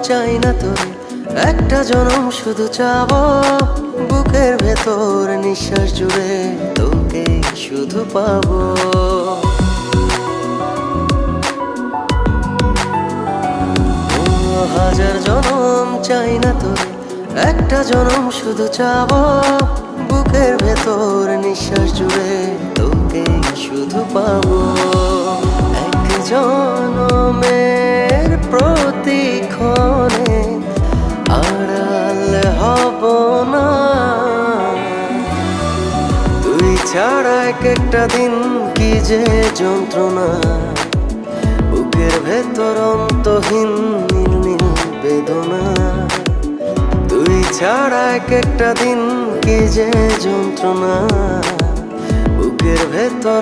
চাই না তোরে, একটা জনম শুধু চাবো, বুকের ভেতর নিঃশ্বাস জুড়ে তোকে শুধু পাবো। হাজার জনম চাই না তোরে, একটা জনম শুধু চাবো, বুকের ভেতর নিঃশ্বাস জুড়ে তোকে শুধু পাবো। এক জনমের প্রতিক্ষণে আড়াল হব না, তুই ছাড়া এক একটা দিন কি যে যন্ত্রণা, বুকের ভেতর অন্তহীন নীল নীল বেদনা। তুই ছাড়া এক একটা দিন কি যে যন্ত্রণা, বুকের ভেতর